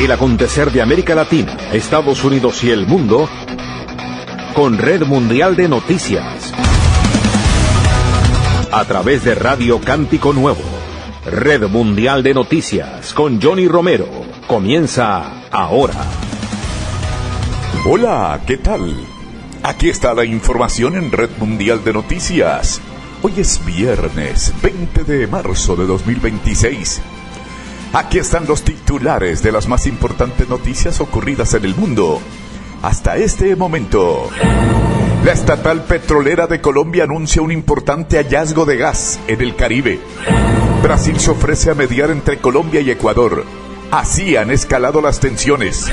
El acontecer de América Latina, Estados Unidos y el mundo con Red Mundial de Noticias. A través de Radio Cántico Nuevo. Red Mundial de Noticias con Johnny Romero. Comienza ahora. Hola, ¿qué tal? Aquí está la información en Red Mundial de Noticias. Hoy es viernes 20 de marzo de 2026. Aquí están los titulares de las más importantes noticias ocurridas en el mundo hasta este momento. La estatal petrolera de Colombia anuncia un importante hallazgo de gas en el Caribe. Brasil se ofrece a mediar entre Colombia y Ecuador. Así han escalado las tensiones.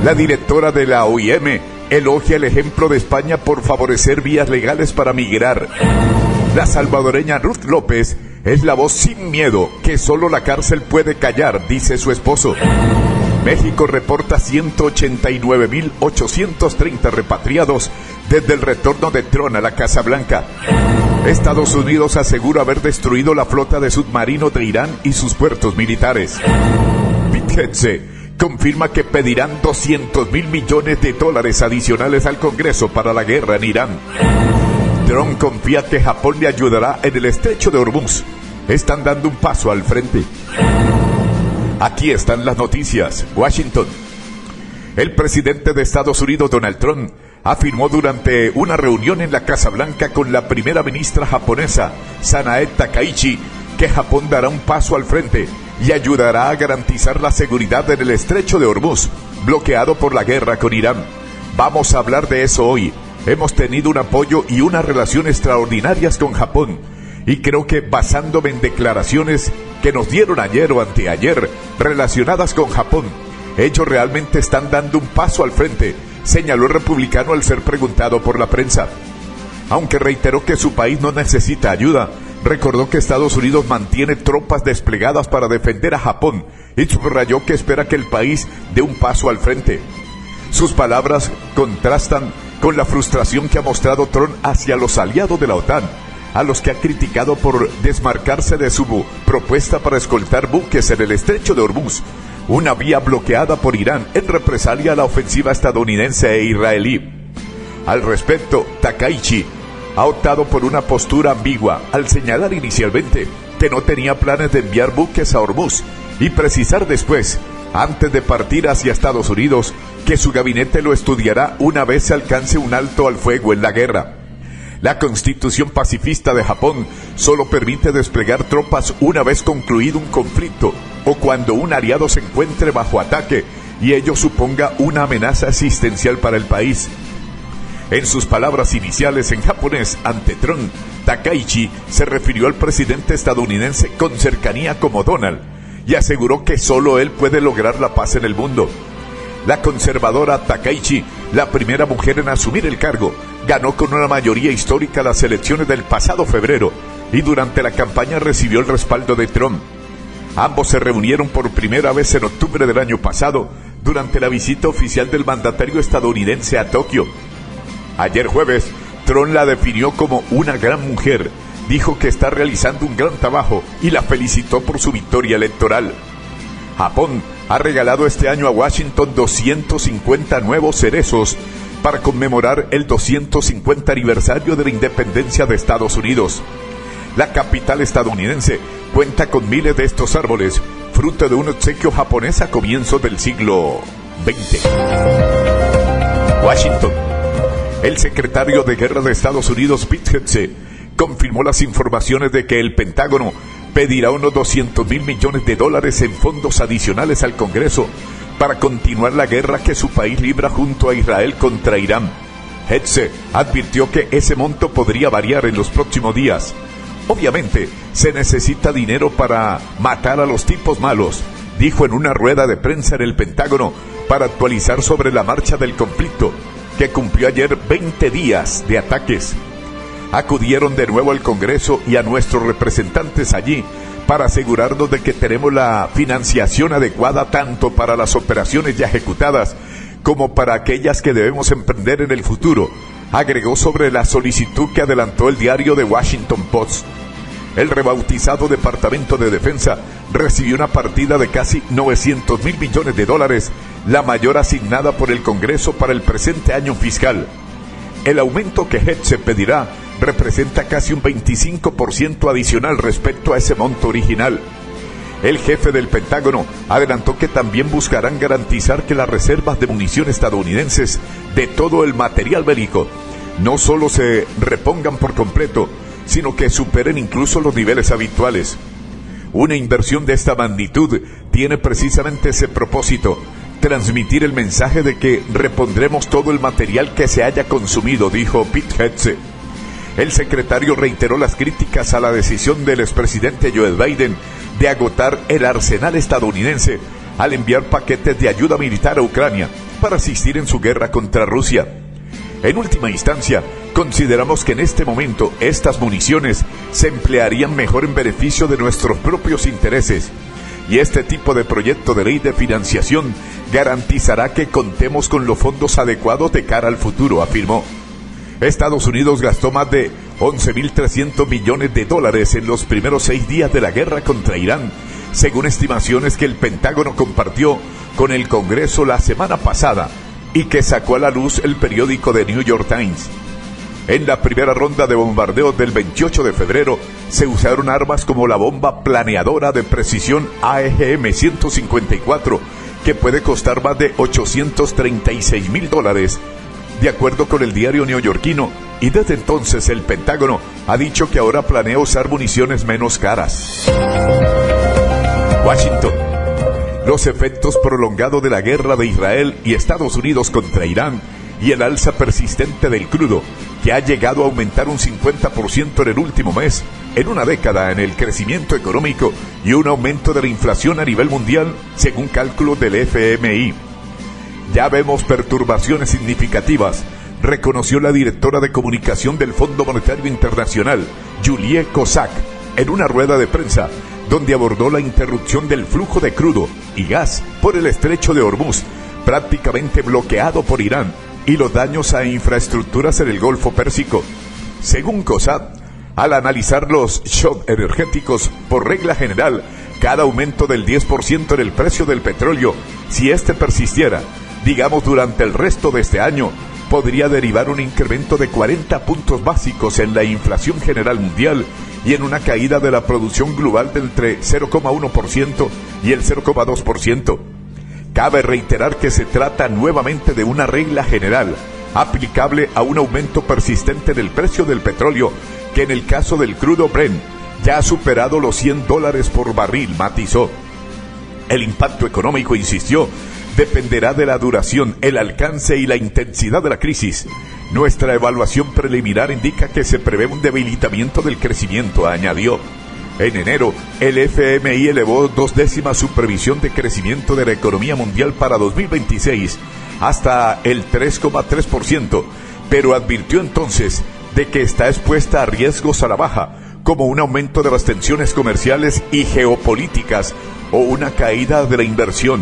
La directora de la OIM elogia el ejemplo de España por favorecer vías legales para migrar. La salvadoreña Ruth López es la voz sin miedo que solo la cárcel puede callar, dice su esposo. México reporta 189.830 repatriados desde el retorno de Trump a la Casa Blanca. Estados Unidos asegura haber destruido la flota de submarinos de Irán y sus puertos militares. Bitgetze confirma que pedirán $200.000 millones adicionales al Congreso para la guerra en Irán. Trump confía que Japón le ayudará en el estrecho de Hormuz. Están dando un paso al frente. Aquí están las noticias. Washington. El presidente de Estados Unidos, Donald Trump, afirmó durante una reunión en la Casa Blanca con la primera ministra japonesa, Sanae Takaichi, que Japón dará un paso al frente y ayudará a garantizar la seguridad en el estrecho de Hormuz, bloqueado por la guerra con Irán. Vamos a hablar de eso hoy. Hemos tenido un apoyo y una relación extraordinarias con Japón, y creo que basándome en declaraciones que nos dieron ayer o anteayer relacionadas con Japón, ellos realmente están dando un paso al frente, señaló el republicano al ser preguntado por la prensa. Aunque reiteró que su país no necesita ayuda, recordó que Estados Unidos mantiene tropas desplegadas para defender a Japón y subrayó que espera que el país dé un paso al frente. Sus palabras contrastan con la frustración que ha mostrado Trump hacia los aliados de la OTAN, a los que ha criticado por desmarcarse de su propuesta para escoltar buques en el estrecho de Hormuz, una vía bloqueada por Irán en represalia a la ofensiva estadounidense e israelí. Al respecto, Takaichi ha optado por una postura ambigua al señalar inicialmente que no tenía planes de enviar buques a Hormuz y precisar después, antes de partir hacia Estados Unidos, que su gabinete lo estudiará una vez se alcance un alto al fuego en la guerra. La Constitución pacifista de Japón solo permite desplegar tropas una vez concluido un conflicto o cuando un aliado se encuentre bajo ataque y ello suponga una amenaza existencial para el país. En sus palabras iniciales en japonés ante Trump, Takaichi se refirió al presidente estadounidense con cercanía como Donald y aseguró que solo él puede lograr la paz en el mundo. La conservadora Takaichi, la primera mujer en asumir el cargo, ganó con una mayoría histórica las elecciones del pasado febrero y durante la campaña recibió el respaldo de Trump. Ambos se reunieron por primera vez en octubre del año pasado durante la visita oficial del mandatario estadounidense a Tokio. Ayer jueves, Trump la definió como una gran mujer, dijo que está realizando un gran trabajo y la felicitó por su victoria electoral. Japón ha regalado este año a Washington 250 nuevos cerezos para conmemorar el 250 aniversario de la independencia de Estados Unidos. La capital estadounidense cuenta con miles de estos árboles, fruto de un obsequio japonés a comienzos del siglo XX. Washington. El secretario de Guerra de Estados Unidos, Pete Hegseth, confirmó las informaciones de que el Pentágono pedirá unos $200.000 millones en fondos adicionales al Congreso para continuar la guerra que su país libra junto a Israel contra Irán. Hegseth advirtió que ese monto podría variar en los próximos días. Obviamente, se necesita dinero para matar a los tipos malos, dijo en una rueda de prensa en el Pentágono para actualizar sobre la marcha del conflicto, que cumplió ayer 20 días de ataques. Acudieron de nuevo al Congreso y a nuestros representantes allí para asegurarnos de que tenemos la financiación adecuada tanto para las operaciones ya ejecutadas como para aquellas que debemos emprender en el futuro, agregó sobre la solicitud que adelantó el diario The Washington Post. El rebautizado Departamento de Defensa recibió una partida de casi 900.000 millones de dólares, la mayor asignada por el Congreso para el presente año fiscal. El aumento que Hetze pedirá representa casi un 25% adicional respecto a ese monto original. El jefe del Pentágono adelantó que también buscarán garantizar que las reservas de munición estadounidenses de todo el material bélico no solo se repongan por completo, sino que superen incluso los niveles habituales. Una inversión de esta magnitud tiene precisamente ese propósito: transmitir el mensaje de que repondremos todo el material que se haya consumido, dijo Pete Hetze. El secretario reiteró las críticas a la decisión del expresidente Joe Biden de agotar el arsenal estadounidense al enviar paquetes de ayuda militar a Ucrania para asistir en su guerra contra Rusia. En última instancia, consideramos que en este momento estas municiones se emplearían mejor en beneficio de nuestros propios intereses, y este tipo de proyecto de ley de financiación garantizará que contemos con los fondos adecuados de cara al futuro, afirmó. Estados Unidos gastó más de 11.300 millones de dólares en los primeros 6 días de la guerra contra Irán, según estimaciones que el Pentágono compartió con el Congreso la semana pasada y que sacó a la luz el periódico The New York Times. En la primera ronda de bombardeos del 28 de febrero se usaron armas como la bomba planeadora de precisión AEGM-154, que puede costar más de $836.000, de acuerdo con el diario neoyorquino, y desde entonces el Pentágono ha dicho que ahora planea usar municiones menos caras. Washington. Los efectos prolongados de la guerra de Israel y Estados Unidos contra Irán y el alza persistente del crudo, que ha llegado a aumentar un 50% en el último mes, en una década en el crecimiento económico y un aumento de la inflación a nivel mundial, según cálculos del FMI. Ya vemos perturbaciones significativas, reconoció la directora de comunicación del Fondo Monetario Internacional, Julie Kozak, en una rueda de prensa, donde abordó la interrupción del flujo de crudo y gas por el estrecho de Hormuz, prácticamente bloqueado por Irán, y los daños a infraestructuras en el Golfo Pérsico. Según Kozak, al analizar los shocks energéticos, por regla general, cada aumento del 10% en el precio del petróleo, si este persistiera, digamos durante el resto de este año, podría derivar un incremento de 40 puntos básicos en la inflación general mundial y en una caída de la producción global de entre 0,1% y el 0,2%. Cabe reiterar que se trata nuevamente de una regla general, aplicable a un aumento persistente del precio del petróleo, que en el caso del crudo Brent ya ha superado los $100 por barril, matizó. El impacto económico, insistió, dependerá de la duración, el alcance y la intensidad de la crisis. Nuestra evaluación preliminar indica que se prevé un debilitamiento del crecimiento, añadió. En enero, el FMI elevó 2 décimas su previsión de crecimiento de la economía mundial para 2026 hasta el 3,3%, pero advirtió entonces de que está expuesta a riesgos a la baja, como un aumento de las tensiones comerciales y geopolíticas o una caída de la inversión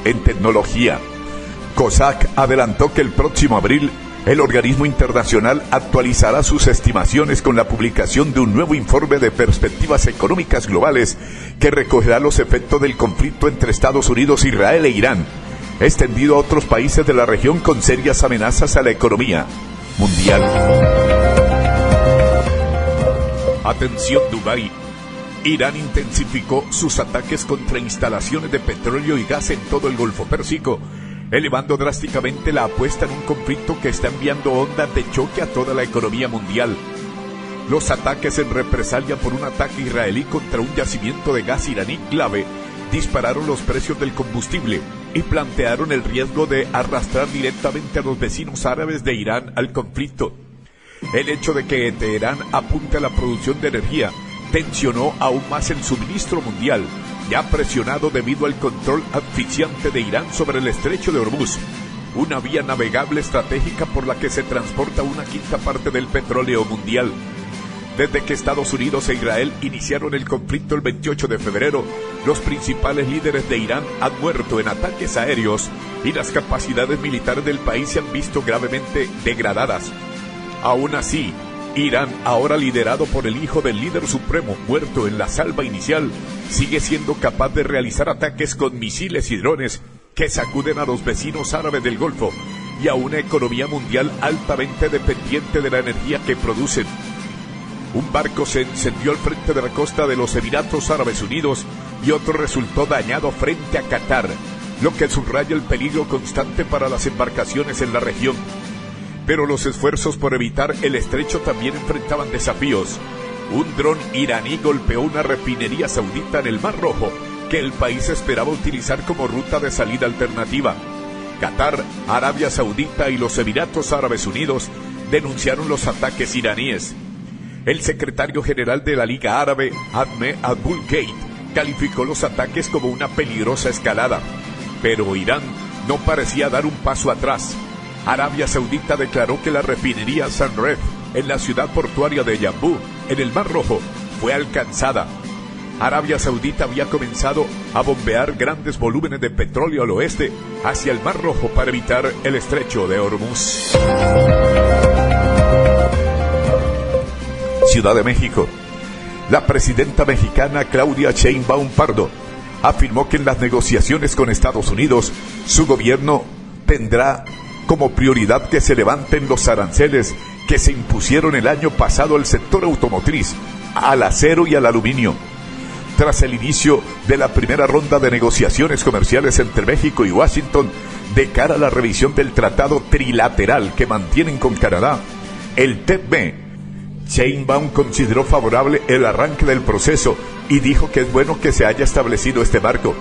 en tecnología. Kozak adelantó que el próximo abril el organismo internacional actualizará sus estimaciones con la publicación de un nuevo informe de perspectivas económicas globales que recogerá los efectos del conflicto entre Estados Unidos, Israel e Irán, extendido a otros países de la región con serias amenazas a la economía mundial. Atención, Dubái. Irán intensificó sus ataques contra instalaciones de petróleo y gas en todo el Golfo Pérsico, elevando drásticamente la apuesta en un conflicto que está enviando ondas de choque a toda la economía mundial. Los ataques en represalia por un ataque israelí contra un yacimiento de gas iraní clave dispararon los precios del combustible y plantearon el riesgo de arrastrar directamente a los vecinos árabes de Irán al conflicto. El hecho de que Teherán apunte a la producción de energía tensionó aún más el suministro mundial, ya presionado debido al control asfixiante de Irán sobre el estrecho de Hormuz, una vía navegable estratégica por la que se transporta una quinta parte del petróleo mundial. Desde que Estados Unidos e Israel iniciaron el conflicto el 28 de febrero, los principales líderes de Irán han muerto en ataques aéreos y las capacidades militares del país se han visto gravemente degradadas. Aún así, Irán, ahora liderado por el hijo del líder supremo muerto en la salva inicial, sigue siendo capaz de realizar ataques con misiles y drones que sacuden a los vecinos árabes del Golfo y a una economía mundial altamente dependiente de la energía que producen. Un barco se encendió al frente de la costa de los Emiratos Árabes Unidos y otro resultó dañado frente a Qatar, lo que subraya el peligro constante para las embarcaciones en la región. Pero los esfuerzos por evitar el estrecho también enfrentaban desafíos. Un dron iraní golpeó una refinería saudita en el Mar Rojo, que el país esperaba utilizar como ruta de salida alternativa. Qatar, Arabia Saudita y los Emiratos Árabes Unidos denunciaron los ataques iraníes. El secretario general de la Liga Árabe, Ahmed Abul-Gheit, calificó los ataques como una peligrosa escalada. Pero Irán no parecía dar un paso atrás. Arabia Saudita declaró que la refinería Sanref, en la ciudad portuaria de Yanbu, en el Mar Rojo, fue alcanzada. Arabia Saudita había comenzado a bombear grandes volúmenes de petróleo al oeste hacia el Mar Rojo para evitar el estrecho de Hormuz. Ciudad de México. La presidenta mexicana Claudia Sheinbaum Pardo afirmó que en las negociaciones con Estados Unidos, su gobierno tendrá como prioridad que se levanten los aranceles que se impusieron el año pasado al sector automotriz, al acero y al aluminio. Tras el inicio de la primera ronda de negociaciones comerciales entre México y Washington, de cara a la revisión del tratado trilateral que mantienen con Canadá, el TEPME, Sheinbaum consideró favorable el arranque del proceso y dijo que es bueno que se haya establecido este marco.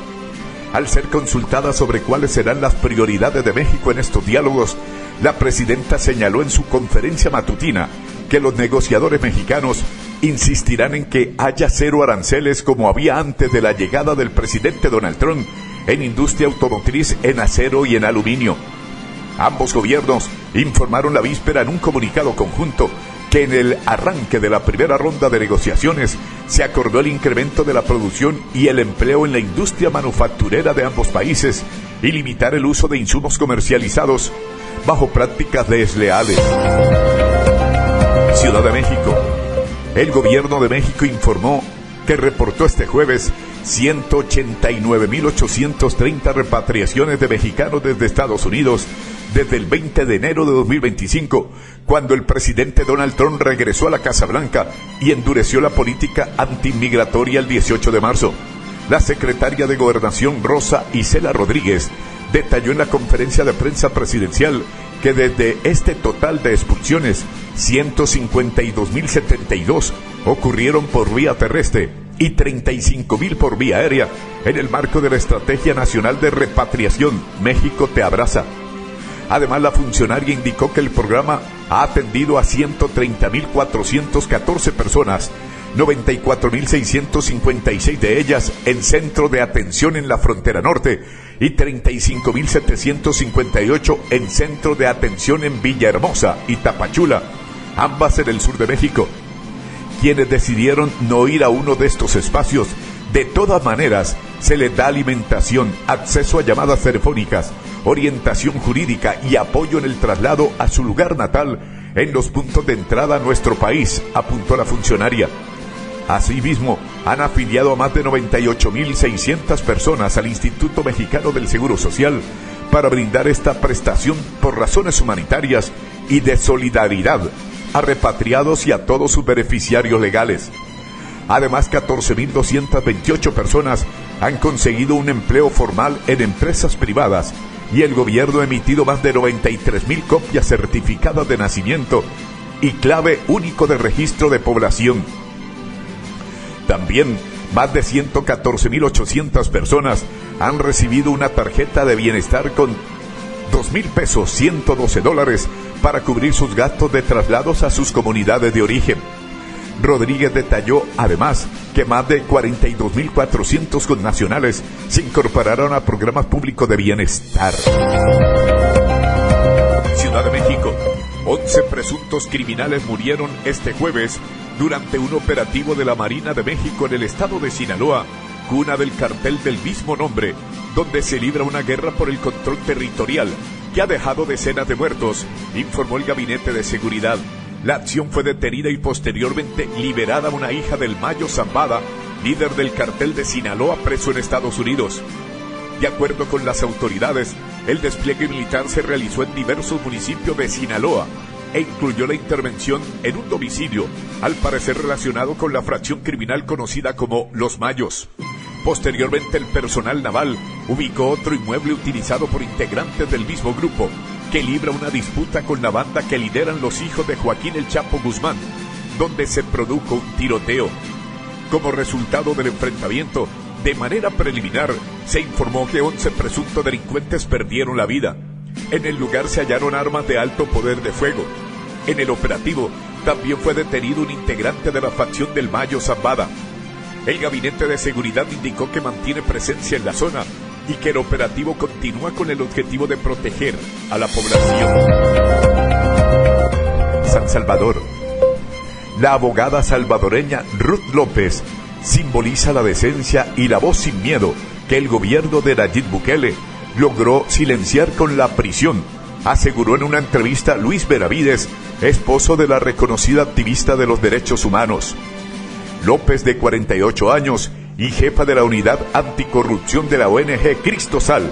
Al ser consultada sobre cuáles serán las prioridades de México en estos diálogos, la presidenta señaló en su conferencia matutina que los negociadores mexicanos insistirán en que haya cero aranceles como había antes de la llegada del presidente Donald Trump en industria automotriz, en acero y en aluminio. Ambos gobiernos informaron la víspera en un comunicado conjunto que en el arranque de la primera ronda de negociaciones se acordó el incremento de la producción y el empleo en la industria manufacturera de ambos países y limitar el uso de insumos comercializados bajo prácticas desleales. Ciudad de México. El gobierno de México informó que reportó este jueves 189.830 repatriaciones de mexicanos desde Estados Unidos desde el 20 de enero de 2025, cuando el presidente Donald Trump regresó a la Casa Blanca y endureció la política antiinmigratoria el 18 de marzo. La secretaria de Gobernación, Rosa Isela Rodríguez, detalló en la conferencia de prensa presidencial que desde este total de expulsiones, 152.072 ocurrieron por vía terrestre y 35.000 por vía aérea, en el marco de la Estrategia Nacional de Repatriación México Te Abraza. Además, la funcionaria indicó que el programa ha atendido a 130.414 personas, 94.656 de ellas en centro de atención en la frontera norte y 35.758 en centro de atención en Villahermosa y Tapachula, ambas en el sur de México. Quienes decidieron no ir a uno de estos espacios, de todas maneras, se les da alimentación, acceso a llamadas telefónicas, orientación jurídica y apoyo en el traslado a su lugar natal en los puntos de entrada a nuestro país, apuntó la funcionaria. Asimismo, han afiliado a más de 98.600 personas al Instituto Mexicano del Seguro Social para brindar esta prestación por razones humanitarias y de solidaridad a repatriados y a todos sus beneficiarios legales. Además, 14.228 personas han conseguido un empleo formal en empresas privadas y el gobierno ha emitido más de 93.000 copias certificadas de nacimiento y clave único de registro de población. También, más de 114.800 personas han recibido una tarjeta de bienestar con 2,000 pesos, $112, para cubrir sus gastos de traslados a sus comunidades de origen. Rodríguez detalló, además, que más de 42.400 connacionales se incorporaron a programas públicos de bienestar. Ciudad de México. 11 presuntos criminales murieron este jueves durante un operativo de la Marina de México en el estado de Sinaloa, cuna del cartel del mismo nombre, donde se libra una guerra por el control territorial que ha dejado decenas de muertos, informó el Gabinete de Seguridad. La acción fue detenida y posteriormente liberada una hija del Mayo Zambada, líder del cartel de Sinaloa, preso en Estados Unidos. De acuerdo con las autoridades, el despliegue militar se realizó en diversos municipios de Sinaloa e incluyó la intervención en un domicilio, al parecer relacionado con la fracción criminal conocida como Los Mayos. Posteriormente, el personal naval ubicó otro inmueble utilizado por integrantes del mismo grupo, que libra una disputa con la banda que lideran los hijos de Joaquín El Chapo Guzmán, donde se produjo un tiroteo. Como resultado del enfrentamiento, de manera preliminar, se informó que 11 presuntos delincuentes perdieron la vida. En el lugar se hallaron armas de alto poder de fuego. En el operativo, también fue detenido un integrante de la facción del Mayo Zambada. El Gabinete de Seguridad indicó que mantiene presencia en la zona y que el operativo continúa con el objetivo de proteger a la población. San Salvador. La abogada salvadoreña Ruth López simboliza la decencia y la voz sin miedo que el gobierno de Nayib Bukele logró silenciar con la prisión, aseguró en una entrevista Luis Benavides, esposo de la reconocida activista de los derechos humanos. López, de 48 años y jefa de la unidad anticorrupción de la ONG Cristosal,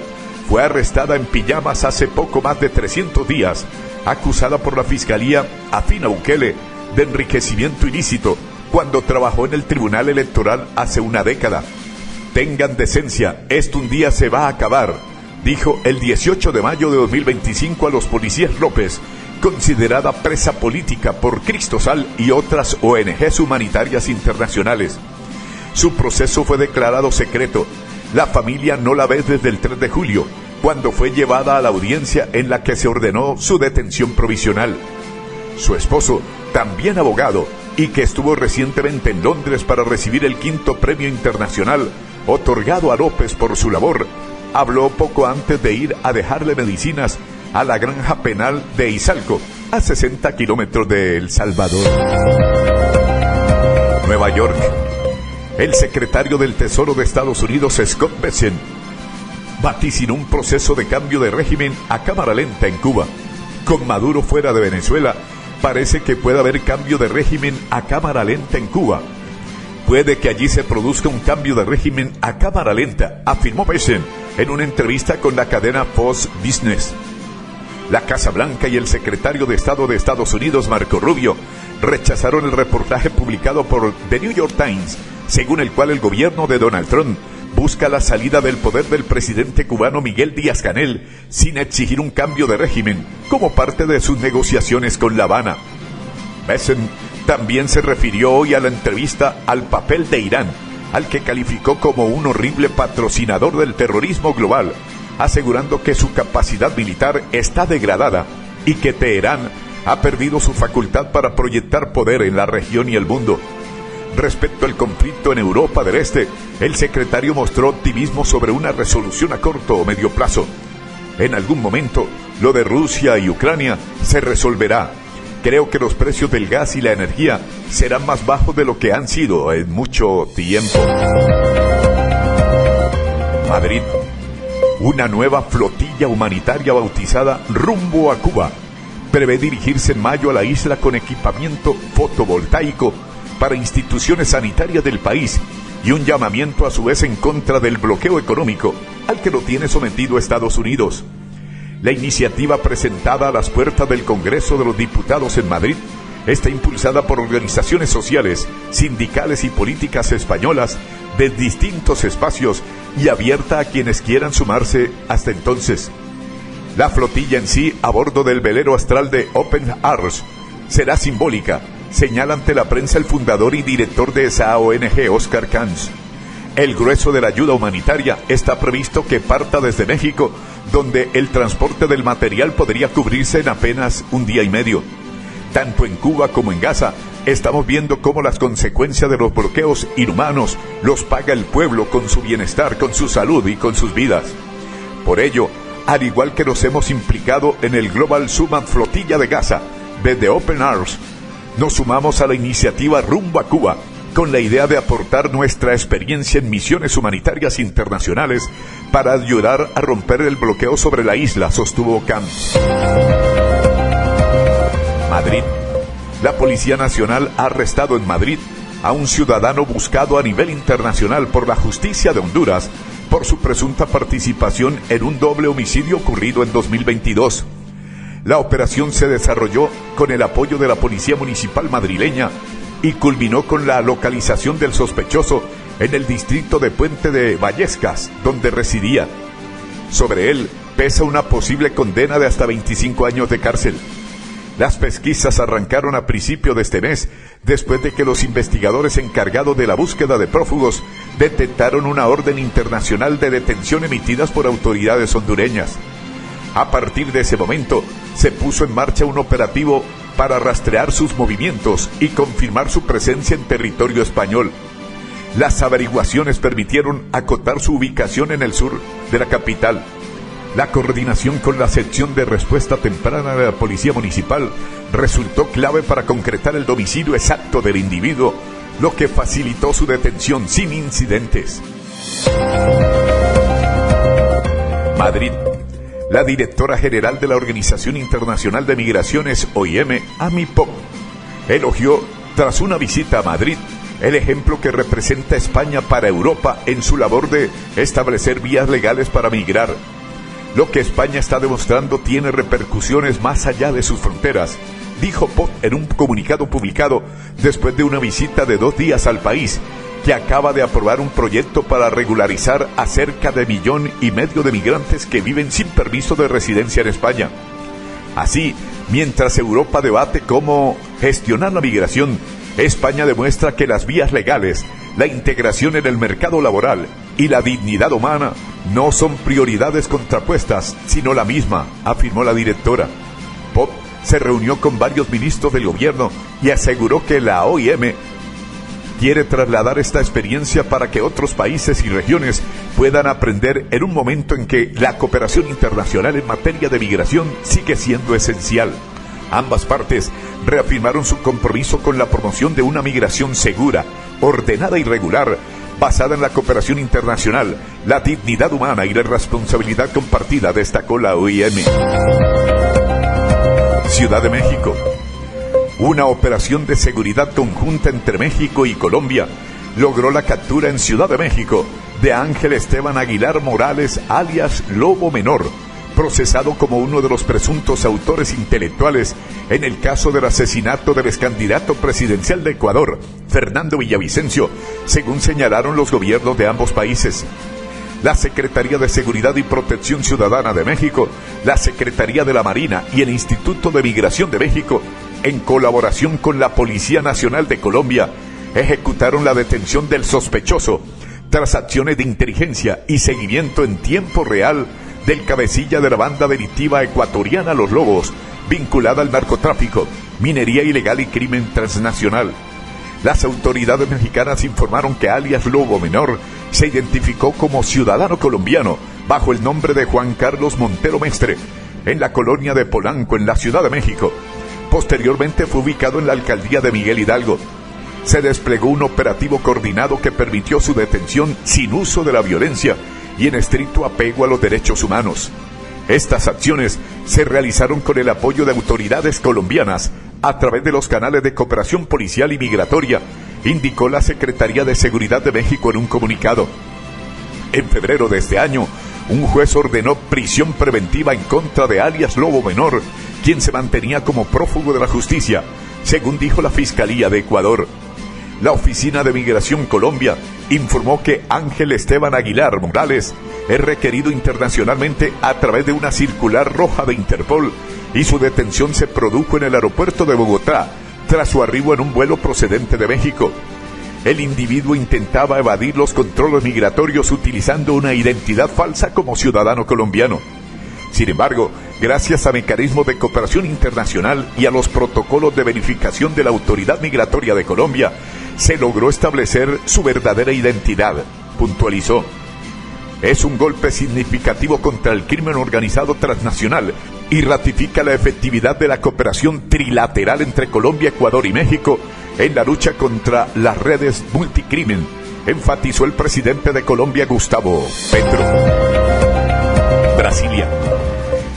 fue arrestada en pijamas hace poco más de 300 días, acusada por la fiscalía afín a Bukele de enriquecimiento ilícito cuando trabajó en el Tribunal Electoral hace una década. Tengan decencia, esto un día se va a acabar, dijo el 18 de mayo de 2025 a los policías López, considerada presa política por Cristosal y otras ONGs humanitarias internacionales. Su proceso fue declarado secreto. La familia no la ve desde el 3 de julio, cuando fue llevada a la audiencia en la que se ordenó su detención provisional. Su esposo, también abogado, y que estuvo recientemente en Londres para recibir el 5º premio internacional otorgado a López por su labor, habló poco antes de ir a dejarle medicinas a la granja penal de Izalco, a 60 kilómetros de El Salvador. Nueva York. El secretario del Tesoro de Estados Unidos, Scott Bessent, vaticinó un proceso de cambio de régimen a cámara lenta en Cuba. Con Maduro fuera de Venezuela, parece que puede haber cambio de régimen a cámara lenta en Cuba. Puede que allí se produzca un cambio de régimen a cámara lenta, afirmó Bessent en una entrevista con la cadena Fox Business. La Casa Blanca y el secretario de Estado de Estados Unidos, Marco Rubio, rechazaron el reportaje publicado por The New York Times, según el cual el gobierno de Donald Trump busca la salida del poder del presidente cubano Miguel Díaz-Canel sin exigir un cambio de régimen como parte de sus negociaciones con La Habana. Bessent también se refirió hoy a la entrevista al papel de Irán, al que calificó como un horrible patrocinador del terrorismo global, asegurando que su capacidad militar está degradada y que Teherán ha perdido su facultad para proyectar poder en la región y el mundo. Respecto al conflicto en Europa del Este, el secretario mostró optimismo sobre una resolución a corto o medio plazo. En algún momento, lo de Rusia y Ucrania se resolverá. Creo que los precios del gas y la energía serán más bajos de lo que han sido en mucho tiempo. Madrid. Una nueva flotilla humanitaria bautizada Rumbo a Cuba prevé dirigirse en mayo a la isla con equipamiento fotovoltaico para instituciones sanitarias del país y un llamamiento a su vez en contra del bloqueo económico al que lo tiene sometido Estados Unidos. La iniciativa, presentada a las puertas del Congreso de los Diputados en Madrid, está impulsada por organizaciones sociales, sindicales y políticas españolas de distintos espacios y abierta a quienes quieran sumarse hasta entonces. La flotilla en sí, a bordo del velero astral de Open Arms, será simbólica, señala ante la prensa el fundador y director de esa ONG, Oscar Camps. El grueso de la ayuda humanitaria está previsto que parta desde México, donde el transporte del material podría cubrirse en apenas un día y medio. Tanto en Cuba como en Gaza, estamos viendo cómo las consecuencias de los bloqueos inhumanos los paga el pueblo con su bienestar, con su salud y con sus vidas. Por ello, al igual que nos hemos implicado en el Global Summit Flotilla de Gaza, desde Open Arms, nos sumamos a la iniciativa Rumbo a Cuba, con la idea de aportar nuestra experiencia en misiones humanitarias internacionales para ayudar a romper el bloqueo sobre la isla, sostuvo Camps. Madrid. la Policía Nacional ha arrestado en Madrid a un ciudadano buscado a nivel internacional por la justicia de Honduras por su presunta participación en un doble homicidio ocurrido en 2022. La operación se desarrolló con el apoyo de la Policía Municipal madrileña y culminó con la localización del sospechoso en el distrito de Puente de Vallescas, donde residía. Sobre él pesa una posible condena de hasta 25 años de cárcel. Las pesquisas arrancaron a principio de este mes, después de que los investigadores encargados de la búsqueda de prófugos detectaron una orden internacional de detención emitidas por autoridades hondureñas. A partir de ese momento, se puso en marcha un operativo para rastrear sus movimientos y confirmar su presencia en territorio español. Las averiguaciones permitieron acotar su ubicación en el sur de la capital. La coordinación con la sección de respuesta temprana de la Policía Municipal resultó clave para concretar el domicilio exacto del individuo, lo que facilitó su detención sin incidentes. Madrid. La directora general de la Organización Internacional de Migraciones, OIM, Amy Pope, elogió, tras una visita a Madrid, el ejemplo que representa España para Europa en su labor de establecer vías legales para migrar. Lo que España está demostrando tiene repercusiones más allá de sus fronteras, dijo Pope en un comunicado publicado después de una visita de 2 días al país, que acaba de aprobar un proyecto para regularizar a cerca de 1,5 millones de migrantes que viven sin permiso de residencia en España. Así, mientras Europa debate cómo gestionar la migración, España demuestra que las vías legales, la integración en el mercado laboral y la dignidad humana no son prioridades contrapuestas, sino la misma, afirmó la directora. Pope se reunió con varios ministros del gobierno y aseguró que la OIM quiere trasladar esta experiencia para que otros países y regiones puedan aprender en un momento en que la cooperación internacional en materia de migración sigue siendo esencial. Ambas partes reafirmaron su compromiso con la promoción de una migración segura, ordenada y regular, basada en la cooperación internacional, la dignidad humana y la responsabilidad compartida, destacó la OIM. Ciudad de México. Una operación de seguridad conjunta entre México y Colombia logró la captura en Ciudad de México de Ángel Esteban Aguilar Morales, alias Lobo Menor, procesado como uno de los presuntos autores intelectuales en el caso del asesinato del excandidato presidencial de Ecuador, Fernando Villavicencio, según señalaron los gobiernos de ambos países. La Secretaría de Seguridad y Protección Ciudadana de México, la Secretaría de la Marina y el Instituto de Migración de México, en colaboración con la Policía Nacional de Colombia, ejecutaron la detención del sospechoso tras acciones de inteligencia y seguimiento en tiempo real del cabecilla de la banda delictiva ecuatoriana Los Lobos, vinculada al narcotráfico, minería ilegal y crimen transnacional. Las autoridades mexicanas informaron que alias Lobo Menor se identificó como ciudadano colombiano bajo el nombre de Juan Carlos Montero Mestre, en la colonia de Polanco, en la Ciudad de México. Posteriormente fue ubicado en la alcaldía de Miguel Hidalgo. Se desplegó un operativo coordinado que permitió su detención sin uso de la violencia y en estricto apego a los derechos humanos. Estas acciones se realizaron con el apoyo de autoridades colombianas a través de los canales de cooperación policial y migratoria, indicó la Secretaría de Seguridad de México en un comunicado. En febrero de este año, un juez ordenó prisión preventiva en contra de alias Lobo Menor, quien se mantenía como prófugo de la justicia, según dijo la Fiscalía de Ecuador. La Oficina de Migración Colombia informó que Ángel Esteban Aguilar Morales es requerido internacionalmente a través de una circular roja de Interpol y su detención se produjo en el aeropuerto de Bogotá tras su arribo en un vuelo procedente de México. El individuo intentaba evadir los controles migratorios utilizando una identidad falsa como ciudadano colombiano. Sin embargo, gracias a mecanismos de cooperación internacional y a los protocolos de verificación de la Autoridad Migratoria de Colombia, se logró establecer su verdadera identidad, puntualizó. Es un golpe significativo contra el crimen organizado transnacional y ratifica la efectividad de la cooperación trilateral entre Colombia, Ecuador y México en la lucha contra las redes multicrimen, enfatizó el presidente de Colombia, Gustavo Petro. Brasilia.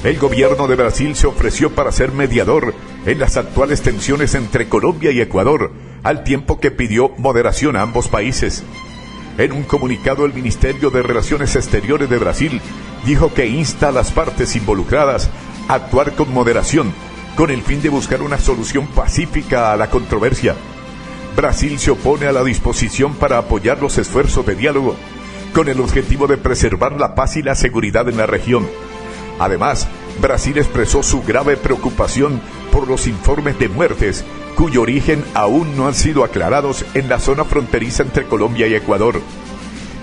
El gobierno de Brasil se ofreció para ser mediador en las actuales tensiones entre Colombia y Ecuador, al tiempo que pidió moderación a ambos países. En un comunicado, el Ministerio de Relaciones Exteriores de Brasil dijo que insta a las partes involucradas a actuar con moderación, con el fin de buscar una solución pacífica a la controversia. Brasil se opone a la disposición para apoyar los esfuerzos de diálogo, con el objetivo de preservar la paz y la seguridad en la región. Además, Brasil expresó su grave preocupación por los informes de muertes, cuyo origen aún no han sido aclarados en la zona fronteriza entre Colombia y Ecuador.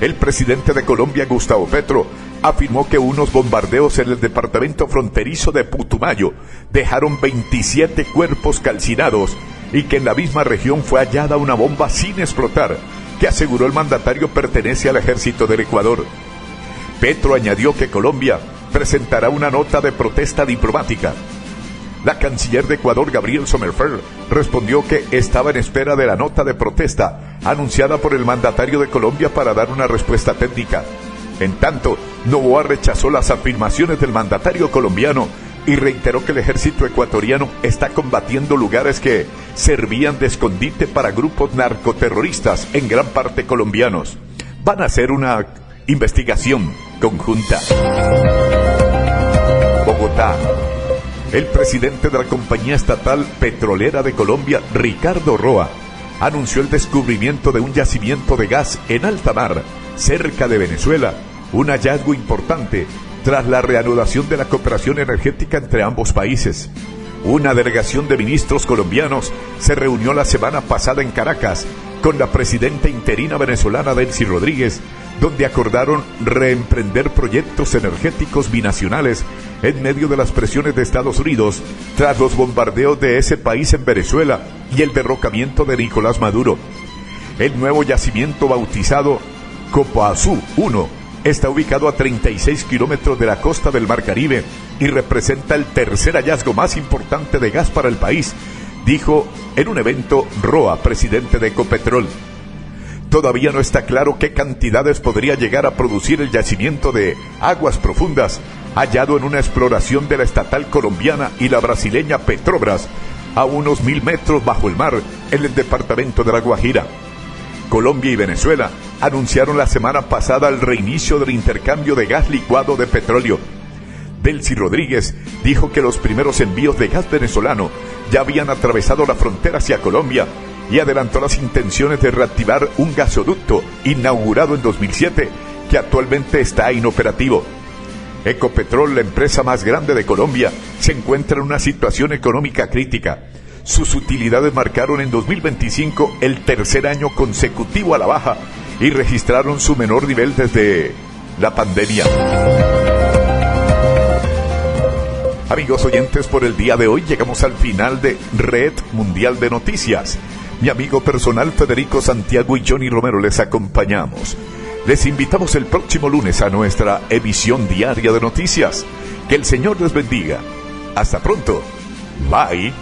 El presidente de Colombia, Gustavo Petro, afirmó que unos bombardeos en el departamento fronterizo de Putumayo dejaron 27 cuerpos calcinados y que en la misma región fue hallada una bomba sin explotar, que aseguró el mandatario pertenece al ejército del Ecuador. Petro añadió que Colombia presentará una nota de protesta diplomática. La canciller de Ecuador, Gabriel Sommerfeld, respondió que estaba en espera de la nota de protesta anunciada por el mandatario de Colombia para dar una respuesta técnica. En tanto, Noboa rechazó las afirmaciones del mandatario colombiano y reiteró que el ejército ecuatoriano está combatiendo lugares que servían de escondite para grupos narcoterroristas, en gran parte colombianos. Van a hacer una investigación conjunta. Bogotá. El presidente de la compañía estatal petrolera de Colombia, Ricardo Roa, anunció el descubrimiento de un yacimiento de gas en alta mar, cerca de Venezuela, un hallazgo importante tras la reanudación de la cooperación energética entre ambos países. Una delegación de ministros colombianos se reunió la semana pasada en Caracas con la presidenta interina venezolana Delcy Rodríguez, donde acordaron reemprender proyectos energéticos binacionales en medio de las presiones de Estados Unidos tras los bombardeos de ese país en Venezuela y el derrocamiento de Nicolás Maduro. El nuevo yacimiento, bautizado Copoazú 1, está ubicado a 36 kilómetros de la costa del Mar Caribe y representa el tercer hallazgo más importante de gas para el país, dijo en un evento Roa, presidente de Ecopetrol. Todavía no está claro qué cantidades podría llegar a producir el yacimiento de aguas profundas hallado en una exploración de la estatal colombiana y la brasileña Petrobras a unos 1000 metros bajo el mar en el departamento de La Guajira. Colombia y Venezuela anunciaron la semana pasada el reinicio del intercambio de gas licuado de petróleo. Delcy Rodríguez dijo que los primeros envíos de gas venezolano ya habían atravesado la frontera hacia Colombia y adelantó las intenciones de reactivar un gasoducto inaugurado en 2007 que actualmente está inoperativo. Ecopetrol, la empresa más grande de Colombia, se encuentra en una situación económica crítica. Sus utilidades marcaron en 2025 el tercer año consecutivo a la baja y registraron su menor nivel desde la pandemia. Amigos oyentes, por el día de hoy llegamos al final de Red Mundial de Noticias. Mi amigo personal Federico Santiago y Johnny Romero les acompañamos. Les invitamos el próximo lunes a nuestra emisión diaria de noticias. Que el Señor les bendiga. Hasta pronto. Bye.